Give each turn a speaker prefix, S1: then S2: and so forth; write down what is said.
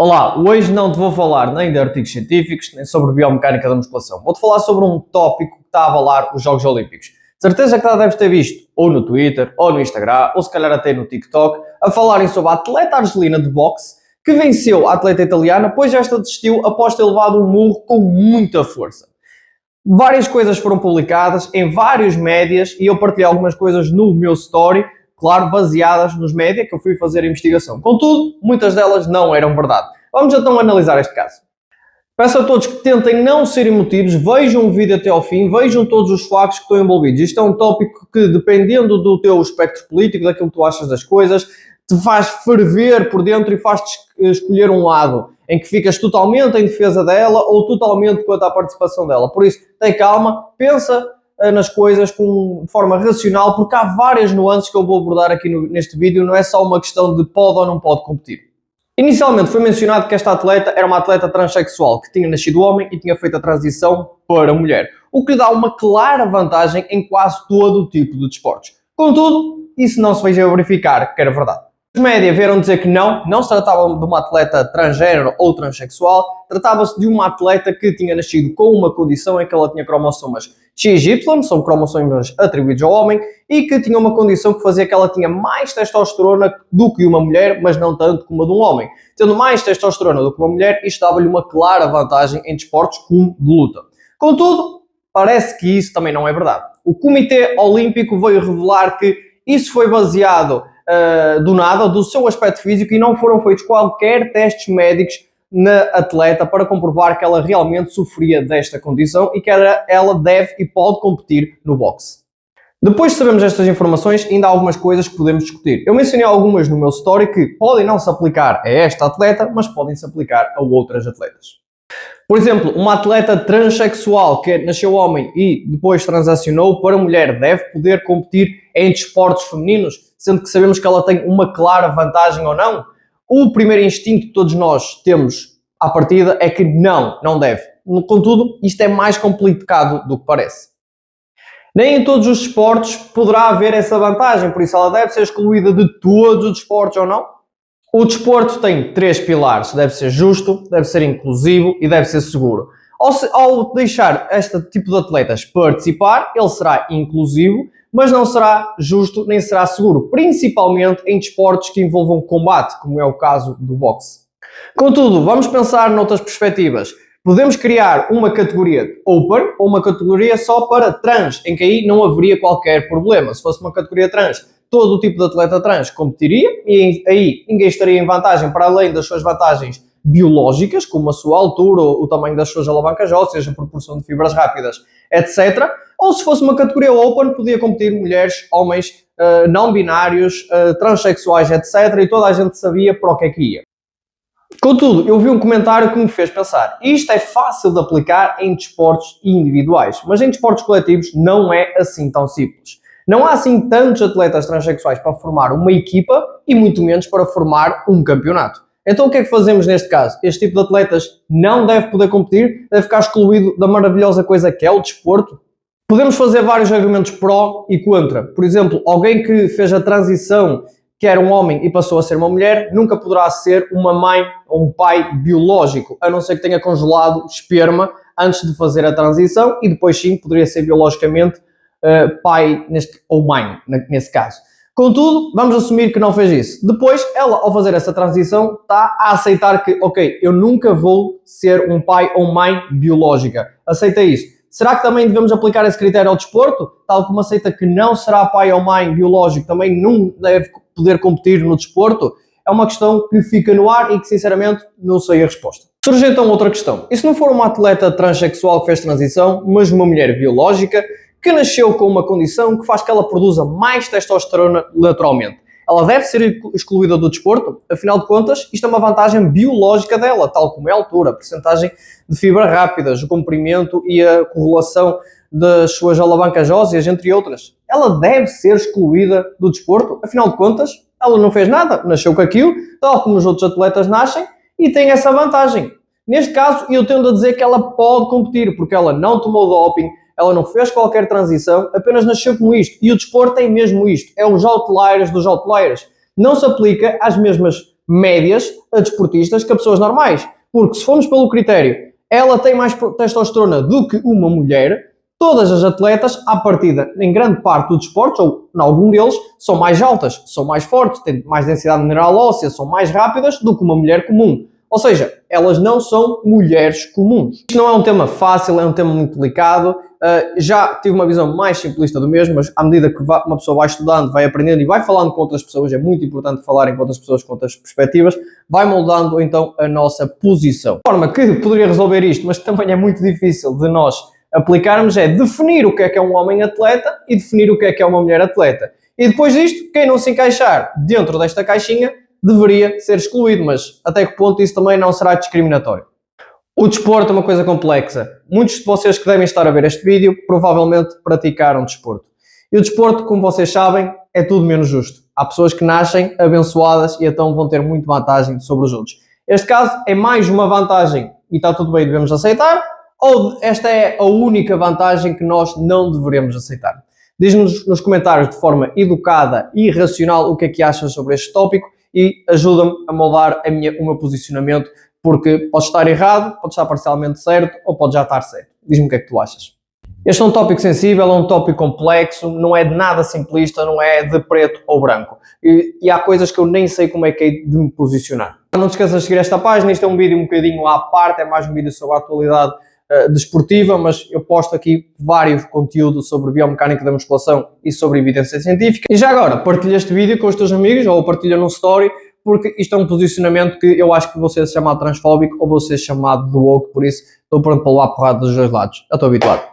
S1: Olá, hoje não te vou falar nem de artigos científicos, nem sobre biomecânica da musculação. Vou-te falar sobre um tópico que está a abalar os Jogos Olímpicos. De certeza que já deves ter visto, ou no Twitter, ou no Instagram, ou se calhar até no TikTok, a falarem sobre a atleta argelina de boxe que venceu a atleta italiana, pois esta desistiu após ter levado um murro com muita força. Várias coisas foram publicadas em vários médias e eu partilhei algumas coisas no meu story, claro, baseadas nos médias que eu fui fazer a investigação. Contudo, muitas delas não eram verdade. Vamos então analisar este caso. Peço a todos que tentem não ser emotivos, vejam o vídeo até ao fim, vejam todos os factos que estão envolvidos. Isto é um tópico que, dependendo do teu espectro político, daquilo que tu achas das coisas, te faz ferver por dentro e faz-te escolher um lado, em que ficas totalmente em defesa dela ou totalmente quanto à participação dela. Por isso, tem calma, pensa nas coisas de forma racional, porque há várias nuances que eu vou abordar aqui neste vídeo, não é só uma questão de pode ou não pode competir. Inicialmente foi mencionado que esta atleta era uma atleta transexual, que tinha nascido homem e tinha feito a transição para mulher, o que lhe dá uma clara vantagem em quase todo o tipo de desportos. Contudo, isso não se veio a verificar que era verdade. Os médias vieram dizer que não se tratava de uma atleta transgênero ou transexual, tratava-se de uma atleta que tinha nascido com uma condição em que ela tinha cromossomas XY, são cromossomas atribuídos ao homem, e que tinha uma condição que fazia que ela tinha mais testosterona do que uma mulher, mas não tanto como a de um homem. Tendo mais testosterona do que uma mulher, isto dava-lhe uma clara vantagem em desportos como de luta. Contudo, parece que isso também não é verdade. O Comitê Olímpico veio revelar que isso foi baseado do nada, do seu aspecto físico, e não foram feitos qualquer testes médicos na atleta para comprovar que ela realmente sofria desta condição e que ela deve e pode competir no boxe. Depois de sabermos estas informações, ainda há algumas coisas que podemos discutir. Eu mencionei algumas no meu story que podem não se aplicar a esta atleta, mas podem se aplicar a outras atletas. Por exemplo, uma atleta transexual que nasceu homem e depois transacionou para mulher deve poder competir em desportos femininos, sendo que sabemos que ela tem uma clara vantagem ou não? O primeiro instinto que todos nós temos à partida é que não deve. Contudo, isto é mais complicado do que parece. Nem em todos os desportos poderá haver essa vantagem, por isso ela deve ser excluída de todos os desportos ou não? O desporto tem 3 pilares, deve ser justo, deve ser inclusivo e deve ser seguro. Ao deixar este tipo de atletas participar, ele será inclusivo, mas não será justo nem será seguro, principalmente em desportos que envolvam combate, como é o caso do boxe. Contudo, vamos pensar noutras perspectivas. Podemos criar uma categoria Open ou uma categoria só para trans, em que aí não haveria qualquer problema. Se fosse uma categoria trans, todo o tipo de atleta trans competiria e aí ninguém estaria em vantagem para além das suas vantagens biológicas, como a sua altura, o tamanho das suas alavancas ósseas, a proporção de fibras rápidas, etc. Ou se fosse uma categoria Open, podia competir mulheres, homens, não binários, transexuais, etc. E toda a gente sabia para o que é que ia. Contudo, eu vi um comentário que me fez pensar, isto é fácil de aplicar em desportos individuais, mas em desportos coletivos não é assim tão simples. Não há assim tantos atletas transexuais para formar uma equipa e muito menos para formar um campeonato. Então o que é que fazemos neste caso? Este tipo de atletas não deve poder competir, deve ficar excluído da maravilhosa coisa que é o desporto? Podemos fazer vários argumentos pró e contra. Por exemplo, alguém que fez a transição, que era um homem e passou a ser uma mulher, nunca poderá ser uma mãe ou um pai biológico, a não ser que tenha congelado esperma antes de fazer a transição e depois sim poderia ser biologicamente pai ou mãe, nesse caso. Contudo, vamos assumir que não fez isso. Depois, ela, ao fazer essa transição, está a aceitar que, ok, eu nunca vou ser um pai ou mãe biológica. Aceita isso. Será que também devemos aplicar esse critério ao desporto? Tal como aceita que não será pai ou mãe biológico, também não deve poder competir no desporto? É uma questão que fica no ar e que, sinceramente, não sei a resposta. Surge então outra questão. E se não for uma atleta transexual que fez transição, mas uma mulher biológica que nasceu com uma condição que faz que ela produza mais testosterona naturalmente? Ela deve ser excluída do desporto? Afinal de contas, isto é uma vantagem biológica dela, tal como é a altura, a percentagem de fibras rápidas, o comprimento e a correlação das suas alavancas ósseas, entre outras. Ela deve ser excluída do desporto? Afinal de contas, ela não fez nada, nasceu com aquilo, tal como os outros atletas nascem, e tem essa vantagem. Neste caso, eu tendo a dizer que ela pode competir, porque ela não tomou doping, ela não fez qualquer transição, apenas nasceu com isto. E o desporto tem mesmo isto, é os outliers dos outliers. Não se aplica às mesmas médias a desportistas que a pessoas normais. Porque se formos pelo critério, ela tem mais testosterona do que uma mulher, todas as atletas, à partida, em grande parte dos desportos, ou em algum deles, são mais altas, são mais fortes, têm mais densidade mineral óssea, são mais rápidas do que uma mulher comum. Ou seja, elas não são mulheres comuns. Isto não é um tema fácil, é um tema muito delicado. Já tive uma visão mais simplista do mesmo, mas à medida que uma pessoa vai estudando, vai aprendendo e vai falando com outras pessoas, é muito importante falarem com outras pessoas com outras perspectivas, vai moldando então a nossa posição. A forma que poderia resolver isto, mas que também é muito difícil de nós aplicarmos, é definir o que é um homem atleta e definir o que é uma mulher atleta. E depois disto, quem não se encaixar dentro desta caixinha deveria ser excluído, mas até que ponto isso também não será discriminatório? O desporto é uma coisa complexa. Muitos de vocês que devem estar a ver este vídeo provavelmente praticaram desporto. E o desporto, como vocês sabem, é tudo menos justo. Há pessoas que nascem abençoadas e então vão ter muito vantagem sobre os outros. Este caso é mais uma vantagem e está tudo bem, devemos aceitar, ou esta é a única vantagem que nós não deveremos aceitar? Diz-nos nos comentários de forma educada e racional o que é que achas sobre este tópico e ajuda-me a moldar o meu posicionamento, porque pode estar errado, pode estar parcialmente certo ou pode já estar certo. Diz-me o que é que tu achas. Este é um tópico sensível, é um tópico complexo, não é de nada simplista, não é de preto ou branco. E há coisas que eu nem sei como é que hei de me posicionar. Não te esqueças de seguir esta página, isto é um vídeo um bocadinho à parte, é mais um vídeo sobre a atualidade desportiva, mas eu posto aqui vários conteúdos sobre biomecânica da musculação e sobre evidência científica. E já agora, partilha este vídeo com os teus amigos ou partilha num story, porque isto é um posicionamento que eu acho que vou ser chamado transfóbico ou vou ser chamado de woke, por isso estou pronto para levar porrada dos dois lados. Já estou habituado.